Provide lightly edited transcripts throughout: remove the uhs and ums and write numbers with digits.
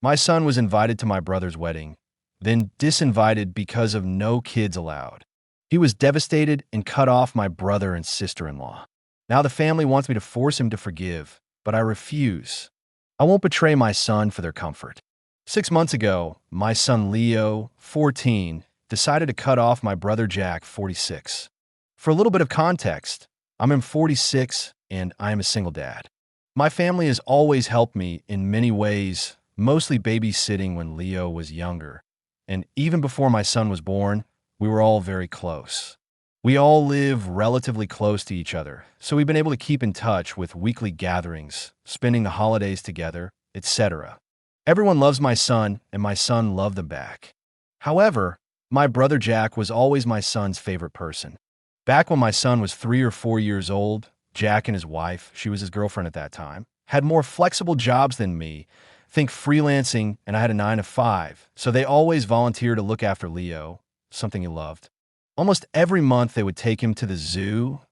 My son was invited to my brother's wedding, then disinvited because of no kids allowed. He was devastated and cut off my brother and sister-in-law. Now the family wants me to force him to forgive, but I refuse. I won't betray my son for their comfort. 6 months ago, my son Leo, 14, decided to cut off my brother Jack, 46. For a little bit of context, I'm 46 and I am a single dad. My family has always helped me in many ways, mostly babysitting when Leo was younger. And even before my son was born, we were all very close. We all live relatively close to each other, so we've been able to keep in touch with weekly gatherings, spending the holidays together, etc. Everyone loves my son, and my son loved them back. However, my brother Jack was always my son's favorite person. Back when my son was 3 or 4 years old, Jack and his wife, she was his girlfriend at that time, had more flexible jobs than me. Think freelancing, and I had a 9 to 5, so they always volunteered to look after Leo, something he loved. Almost every month they would take him to the zoo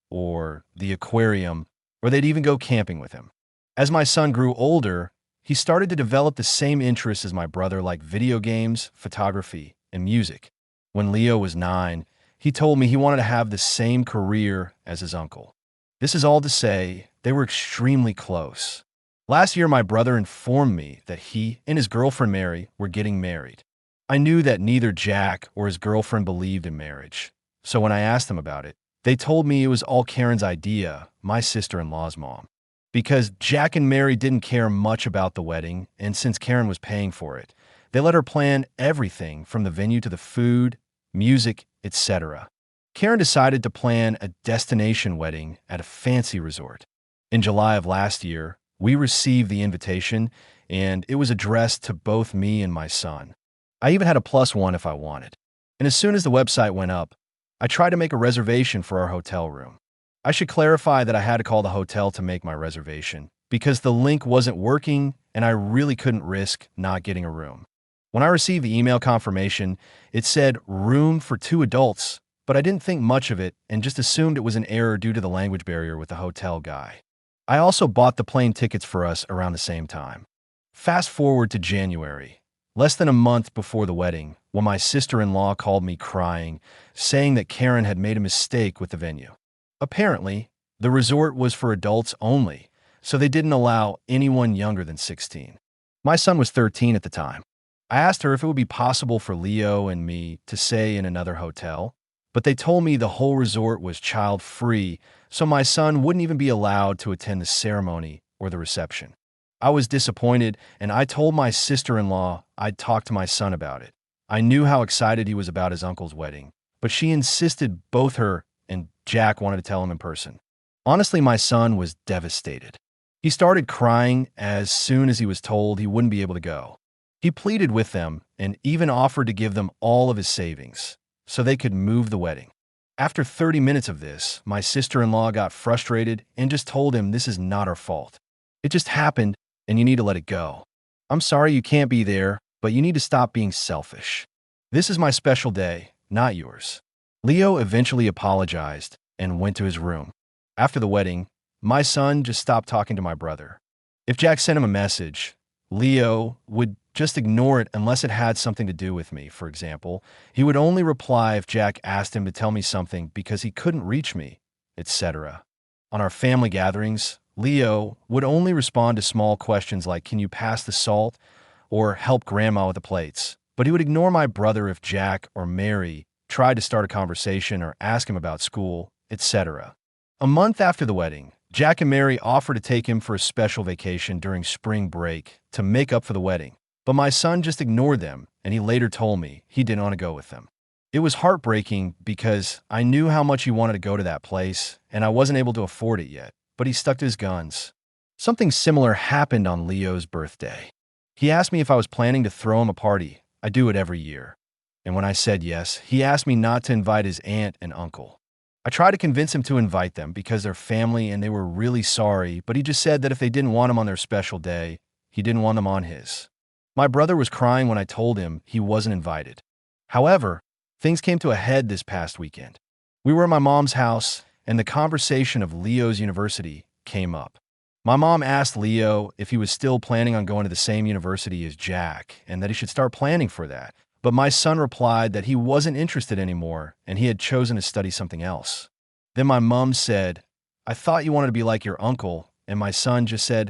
or the aquarium, or they'd even go camping with him. As my son grew older, he started to develop the same interests as my brother, like video games, photography, and music. When Leo was 9, he told me he wanted to have the same career as his uncle. This is all to say, they were extremely close. Last year, my brother informed me that he and his girlfriend Mary were getting married. I knew that neither Jack or his girlfriend believed in marriage, so when I asked them about it, they told me it was all Karen's idea, my sister-in-law's mom. Because Jack and Mary didn't care much about the wedding, and since Karen was paying for it, they let her plan everything from the venue to the food, music, etc. Karen decided to plan a destination wedding at a fancy resort. In July of last year, we received the invitation, and it was addressed to both me and my son. I even had a +1 if I wanted. And as soon as the website went up, I tried to make a reservation for our hotel room. I should clarify that I had to call the hotel to make my reservation because the link wasn't working and I really couldn't risk not getting a room. When I received the email confirmation, it said room for 2 adults, but I didn't think much of it and just assumed it was an error due to the language barrier with the hotel guy. I also bought the plane tickets for us around the same time. Fast forward to January. Less than a month before the wedding, when my sister-in-law called me crying, saying that Karen had made a mistake with the venue. Apparently, the resort was for adults only, so they didn't allow anyone younger than 16. My son was 13 at the time. I asked her if it would be possible for Leo and me to stay in another hotel, but they told me the whole resort was child-free, so my son wouldn't even be allowed to attend the ceremony or the reception. I was disappointed, and I told my sister-in-law I'd talk to my son about it. I knew how excited he was about his uncle's wedding, but she insisted both her and Jack wanted to tell him in person. Honestly, my son was devastated. He started crying as soon as he was told he wouldn't be able to go. He pleaded with them and even offered to give them all of his savings so they could move the wedding. After 30 minutes of this, my sister-in-law got frustrated and just told him this is not our fault. It just happened and you need to let it go. I'm sorry you can't be there, but you need to stop being selfish. This is my special day, not yours. Leo eventually apologized and went to his room. After the wedding, my son just stopped talking to my brother. If Jack sent him a message, Leo would just ignore it unless it had something to do with me. For example, he would only reply if Jack asked him to tell me something because he couldn't reach me, etc. On our family gatherings, Leo would only respond to small questions like, "Can you pass the salt?" or "Help grandma with the plates." But he would ignore my brother if Jack or Mary tried to start a conversation or ask him about school, etc. A month after the wedding, Jack and Mary offered to take him for a special vacation during spring break to make up for the wedding. But my son just ignored them, and he later told me he didn't want to go with them. It was heartbreaking because I knew how much he wanted to go to that place, and I wasn't able to afford it yet, but he stuck to his guns. Something similar happened on Leo's birthday. He asked me if I was planning to throw him a party. I do it every year. And when I said yes, he asked me not to invite his aunt and uncle. I tried to convince him to invite them because they're family and they were really sorry, but he just said that if they didn't want him on their special day, he didn't want them on his. My brother was crying when I told him he wasn't invited. However, things came to a head this past weekend. We were at my mom's house, and the conversation of Leo's university came up. My mom asked Leo if he was still planning on going to the same university as Jack and that he should start planning for that. But my son replied that he wasn't interested anymore and he had chosen to study something else. Then my mom said, "I thought you wanted to be like your uncle," and my son just said,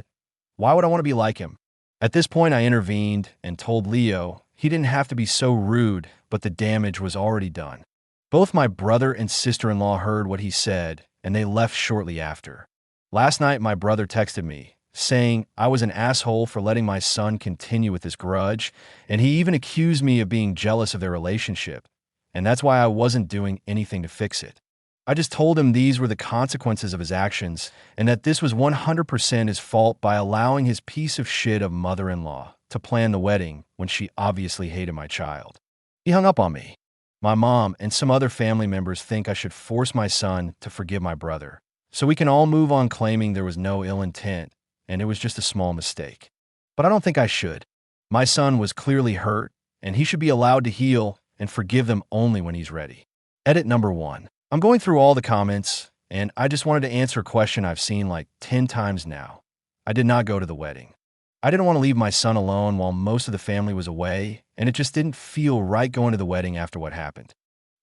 "Why would I want to be like him?" At this point, I intervened and told Leo he didn't have to be so rude, but the damage was already done. Both my brother and sister-in-law heard what he said, and they left shortly after. Last night, my brother texted me, saying I was an asshole for letting my son continue with this grudge, and he even accused me of being jealous of their relationship, and that's why I wasn't doing anything to fix it. I just told him these were the consequences of his actions, and that this was 100% his fault by allowing his piece of shit of mother-in-law to plan the wedding when she obviously hated my child. He hung up on me. My mom and some other family members think I should force my son to forgive my brother, so we can all move on claiming there was no ill intent and it was just a small mistake. But I don't think I should. My son was clearly hurt, and he should be allowed to heal and forgive them only when he's ready. Edit number 1. I'm going through all the comments, and I just wanted to answer a question I've seen like 10 times now. I did not go to the wedding. I didn't want to leave my son alone while most of the family was away, and it just didn't feel right going to the wedding after what happened.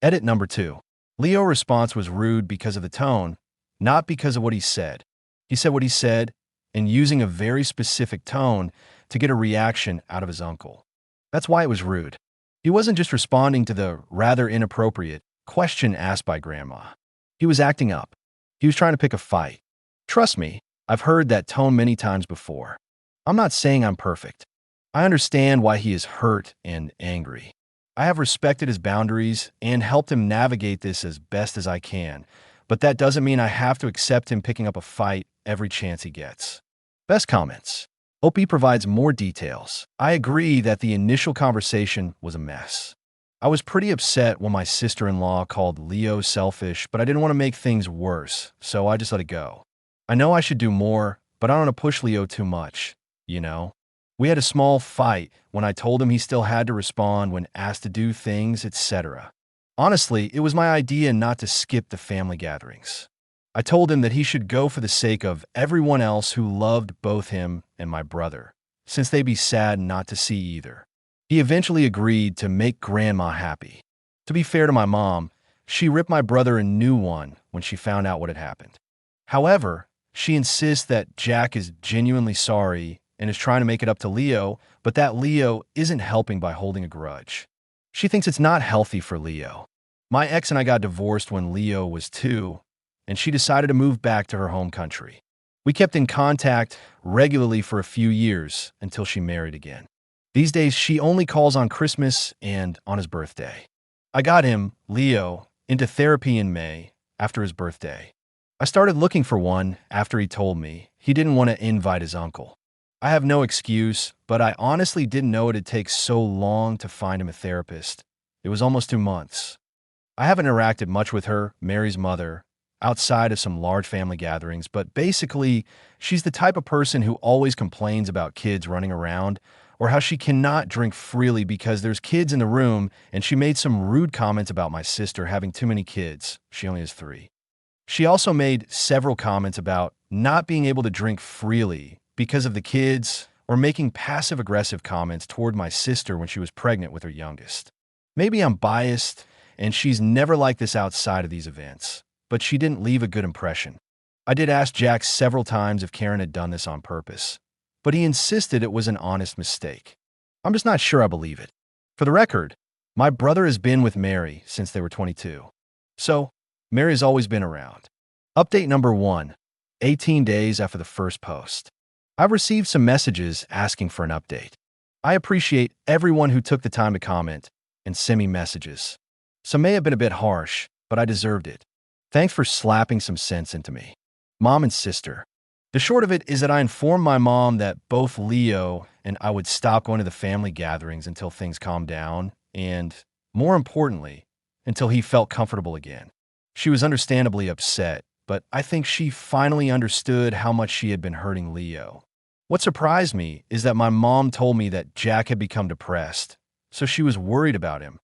Edit number 2. Leo's response was rude because of the tone, not because of what he said. He said what he said, and using a very specific tone to get a reaction out of his uncle. That's why it was rude. He wasn't just responding to the rather inappropriate question asked by Grandma. He was acting up. He was trying to pick a fight. Trust me, I've heard that tone many times before. I'm not saying I'm perfect. I understand why he is hurt and angry. I have respected his boundaries and helped him navigate this as best as I can, but that doesn't mean I have to accept him picking up a fight every chance he gets. Best comments. Opie provides more details. I agree that the initial conversation was a mess. I was pretty upset when my sister-in-law called Leo selfish, but I didn't want to make things worse, so I just let it go. I know I should do more, but I don't want to push Leo too much, you know? We had a small fight when I told him he still had to respond when asked to do things, etc. Honestly, it was my idea not to skip the family gatherings. I told him that he should go for the sake of everyone else who loved both him and my brother, since they'd be sad not to see either. He eventually agreed to make Grandma happy. To be fair to my mom, she ripped my brother a new one when she found out what had happened. However, she insists that Jack is genuinely sorry and is trying to make it up to Leo, but that Leo isn't helping by holding a grudge. She thinks it's not healthy for Leo. My ex and I got divorced when Leo was 2, and she decided to move back to her home country. We kept in contact regularly for a few years until she married again. These days, she only calls on Christmas and on his birthday. I got him, Leo, into therapy in May after his birthday. I started looking for one after he told me he didn't want to invite his uncle. I have no excuse, but I honestly didn't know it'd take so long to find him a therapist. It was almost 2 months. I haven't interacted much with her, Mary's mother, outside of some large family gatherings, but basically, she's the type of person who always complains about kids running around or how she cannot drink freely because there's kids in the room, and she made some rude comments about my sister having too many kids. She only has 3. She also made several comments about not being able to drink freely because of the kids or making passive-aggressive comments toward my sister when she was pregnant with her youngest. Maybe I'm biased, and she's never like this outside of these events, but she didn't leave a good impression. I did ask Jack several times if Karen had done this on purpose, but he insisted it was an honest mistake. I'm just not sure I believe it. For the record, my brother has been with Mary since they were 22. So, Mary has always been around. Update number 1, 18 days after the first post. I've received some messages asking for an update. I appreciate everyone who took the time to comment and send me messages. Some may have been a bit harsh, but I deserved it. Thanks for slapping some sense into me. Mom and sister. The short of it is that I informed my mom that both Leo and I would stop going to the family gatherings until things calmed down and, more importantly, until he felt comfortable again. She was understandably upset, but I think she finally understood how much she had been hurting Leo. What surprised me is that my mom told me that Jack had become depressed, so she was worried about him,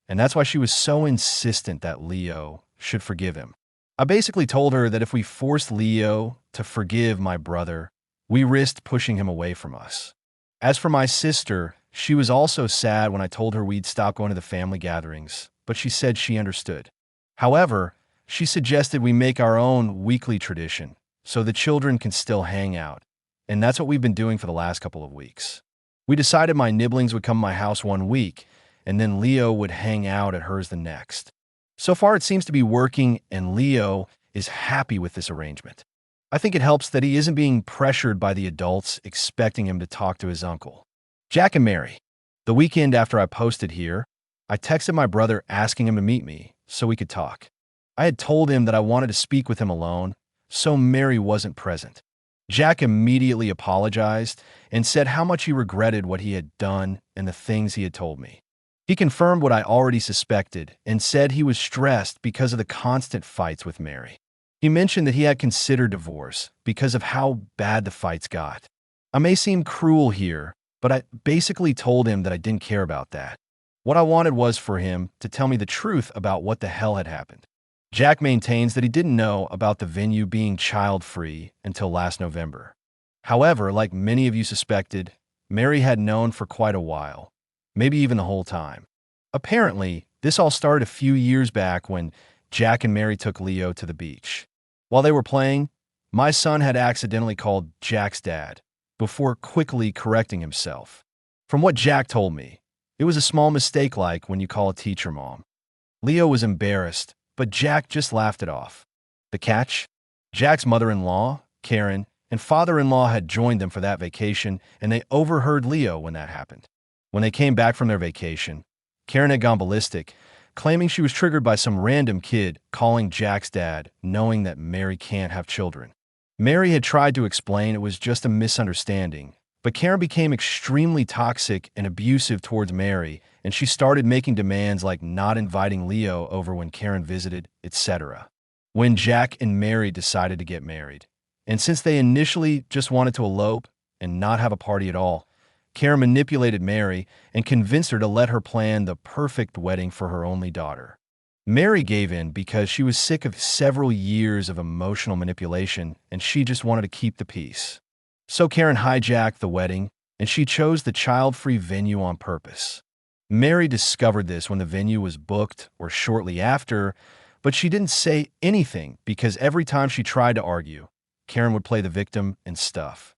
and that's why she was so insistent that Leo should forgive him. I basically told her that if we forced Leo to forgive my brother, We risked pushing him away from us. As for my sister, she was also sad when I told her we'd stop going to the family gatherings, but she said she understood. However, she suggested we make our own weekly tradition so the children can still hang out, and that's what we've been doing for the last couple of weeks. We decided my nibblings would come to my house one week, and then Leo would hang out at hers the next. So far, it seems to be working, and Leo is happy with this arrangement. I think it helps that he isn't being pressured by the adults expecting him to talk to his uncle. Jack and Mary. The weekend after I posted here, I texted my brother asking him to meet me so we could talk. I had told him that I wanted to speak with him alone, so Mary wasn't present. Jack immediately apologized and said how much he regretted what he had done and the things he had told me. He confirmed what I already suspected and said he was stressed because of the constant fights with Mary. He mentioned that he had considered divorce because of how bad the fights got. I may seem cruel here, but I basically told him that I didn't care about that. What I wanted was for him to tell me the truth about what the hell had happened. Jack maintains that he didn't know about the venue being child-free until last November. However, like many of you suspected, Mary had known for quite a while, maybe even the whole time. Apparently, this all started a few years back when Jack and Mary took Leo to the beach. While they were playing, my son had accidentally called Jack's dad before quickly correcting himself. From what Jack told me, it was a small mistake like when you call a teacher mom. Leo was embarrassed, but Jack just laughed it off. The catch? Jack's mother-in-law, Karen, and father-in-law had joined them for that vacation, and they overheard Leo when that happened. When they came back from their vacation, Karen had gone ballistic, claiming she was triggered by some random kid calling Jack's dad, knowing that Mary can't have children. Mary had tried to explain it was just a misunderstanding, but Karen became extremely toxic and abusive towards Mary, and she started making demands like not inviting Leo over when Karen visited, etc. When Jack and Mary decided to get married, and since they initially just wanted to elope and not have a party at all, Karen manipulated Mary and convinced her to let her plan the perfect wedding for her only daughter. Mary gave in because she was sick of several years of emotional manipulation and she just wanted to keep the peace. So Karen hijacked the wedding and she chose the child-free venue on purpose. Mary discovered this when the venue was booked or shortly after, but she didn't say anything because every time she tried to argue, Karen would play the victim and stuff.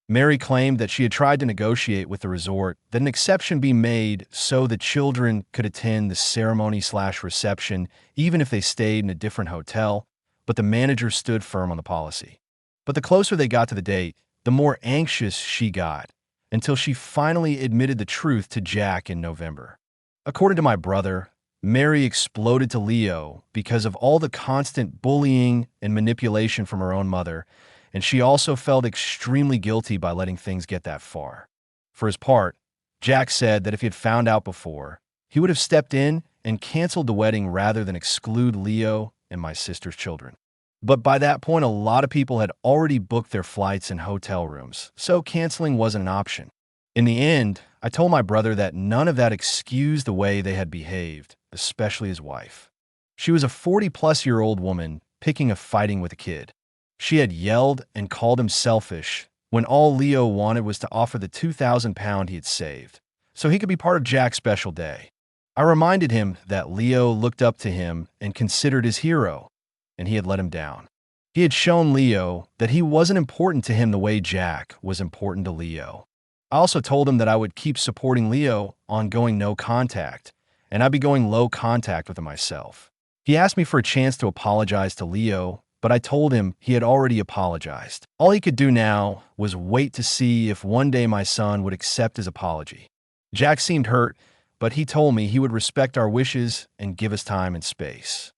Mary claimed that she had tried to negotiate with the resort that an exception be made so the children could attend the ceremony/reception even if they stayed in a different hotel, but the manager stood firm on the policy. But the closer they got to the date, the more anxious she got, until she finally admitted the truth to Jack in November. According to my brother, Mary exploded to Leo because of all the constant bullying and manipulation from her own mother, and she also felt extremely guilty by letting things get that far. For his part, Jack said that if he had found out before, he would have stepped in and canceled the wedding rather than exclude Leo and my sister's children. But by that point, a lot of people had already booked their flights and hotel rooms, so canceling wasn't an option. In the end, I told my brother that none of that excused the way they had behaved, especially his wife. She was a 40-plus-year-old woman picking a fighting with a kid. She had yelled and called him selfish when all Leo wanted was to offer the £2,000 he had saved, so he could be part of Jack's special day. I reminded him that Leo looked up to him and considered his hero, and he had let him down. He had shown Leo that he wasn't important to him the way Jack was important to Leo. I also told him that I would keep supporting Leo on going no contact, and I'd be going low contact with him myself. He asked me for a chance to apologize to Leo, but I told him he had already apologized. All he could do now was wait to see if one day my son would accept his apology. Jack seemed hurt, but he told me he would respect our wishes and give us time and space.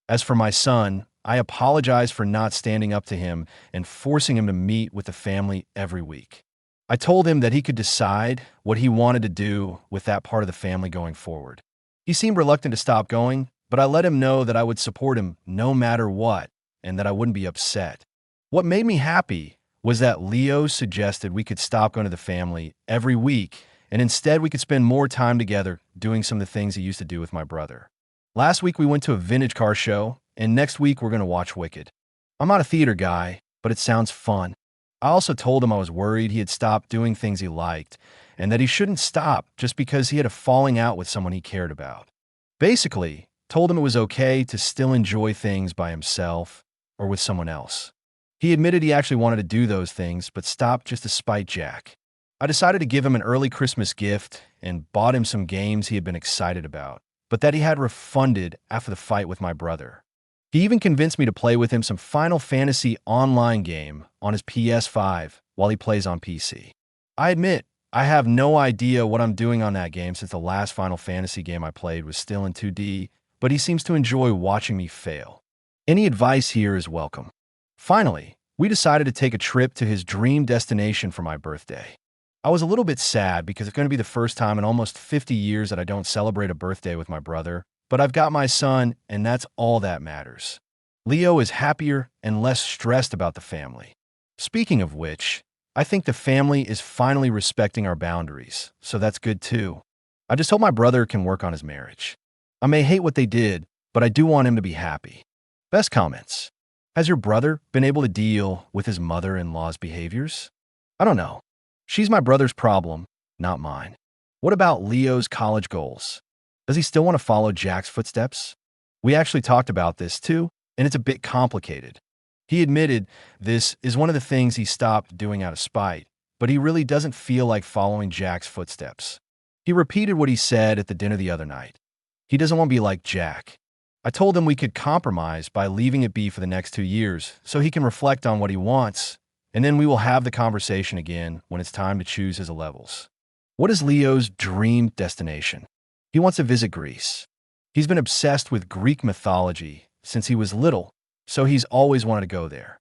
As for my son, I apologized for not standing up to him and forcing him to meet with the family every week. I told him that he could decide what he wanted to do with that part of the family going forward. He seemed reluctant to stop going, but I let him know that I would support him no matter what, and that I wouldn't be upset. What made me happy was that Leo suggested we could stop going to the family every week, and instead we could spend more time together doing some of the things he used to do with my brother. Last week we went to a vintage car show, and next week we're going to watch Wicked. I'm not a theater guy, but it sounds fun. I also told him I was worried he had stopped doing things he liked and that he shouldn't stop just because he had a falling out with someone he cared about. Basically, told him it was okay to still enjoy things by himself or with someone else. He admitted he actually wanted to do those things, but stopped just to spite Jack. I decided to give him an early Christmas gift and bought him some games he had been excited about, but that he had refunded after the fight with my brother. He even convinced me to play with him some Final Fantasy online game on his PS5 while he plays on PC. I admit, I have no idea what I'm doing on that game since the last Final Fantasy game I played was still in 2D, but he seems to enjoy watching me fail. Any advice here is welcome. Finally, we decided to take a trip to his dream destination for my birthday. I was a little bit sad because it's going to be the first time in almost 50 years that I don't celebrate a birthday with my brother, but I've got my son, and that's all that matters. Leo is happier and less stressed about the family. Speaking of which, I think the family is finally respecting our boundaries, so that's good too. I just hope my brother can work on his marriage. I may hate what they did, but I do want him to be happy. Best comments. Has your brother been able to deal with his mother-in-law's behaviors? I don't know. She's my brother's problem, not mine. What about Leo's college goals? Does he still want to follow Jack's footsteps? We actually talked about this too, and it's a bit complicated. He admitted this is one of the things he stopped doing out of spite, but he really doesn't feel like following Jack's footsteps. He repeated what he said at the dinner the other night. He doesn't want to be like Jack. I told him we could compromise by leaving it be for the next 2 years so he can reflect on what he wants, and then we will have the conversation again when it's time to choose his levels. What is Leo's dream destination? He wants to visit Greece. He's been obsessed with Greek mythology since he was little, so he's always wanted to go there.